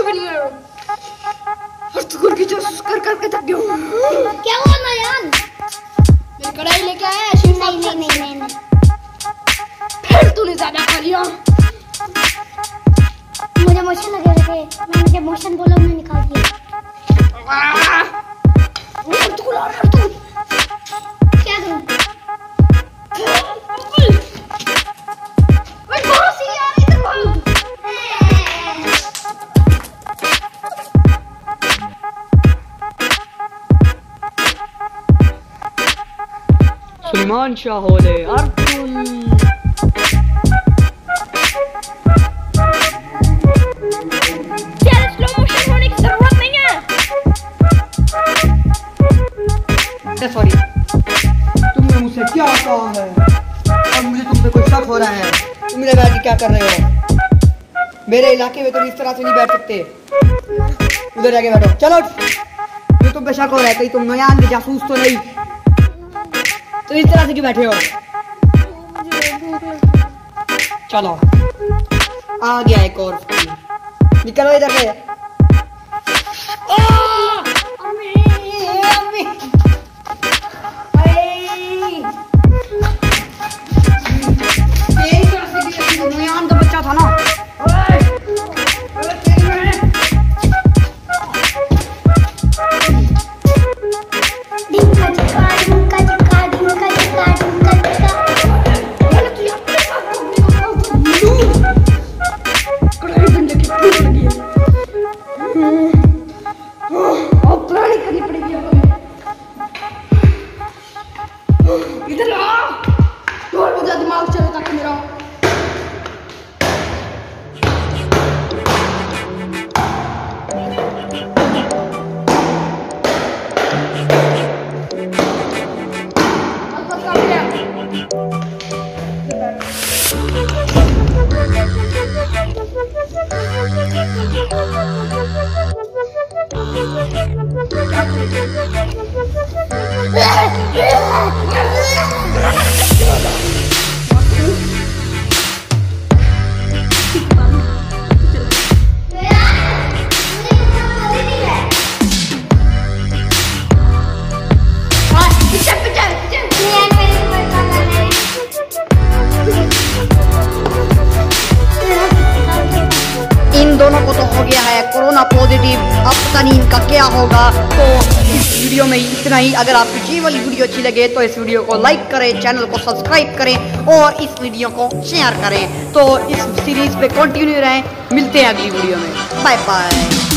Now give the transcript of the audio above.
भी नहीं है। हर टुकुर की जासूस कर करके थक गया हूँ। क्या हुआ नयान? मेरी कढ़ाई लेके आया है। नहीं। फिर तूने ज्यादा खा लिया। मुझे मोशन लगे थे, मैंने जब मोशन बोला मैंने निकाल दिया। क्या करूं? सुलेमान शाह होले अर्जुन स्लो मोशन होने की जरूरत नहीं है। सॉरी, तुमने मुझसे क्या कहा है और मुझे तुम पे कोई शक हो रहा है? तुम मेरे बैठ के क्या कर रहे हो? मेरे इलाके में तो इस तरह से नहीं बैठ सकते। उधर जाके बैठो। चलो, मुझे तुम पे शक हो रहा है, कहीं तुम नयान के जासूस तो नहीं? तो इस तरह से क्यों बैठे हो? चलो, आ गया एक और। निकलो इधर से। नयान का बच्चा था ना। इधर आ, और मुझे दिमाग चले ताकि मेरा दोनों को तो हो गया है कोरोना पॉजिटिव। अब पता नहीं इनका क्या होगा। तो इस वीडियो में इतना ही। अगर आपको ये वाली वीडियो अच्छी लगे तो इस वीडियो को लाइक करें, चैनल को सब्सक्राइब करें और इस वीडियो को शेयर करें। तो इस सीरीज पे कंटिन्यू रहें। मिलते हैं अगली वीडियो में। Bye bye.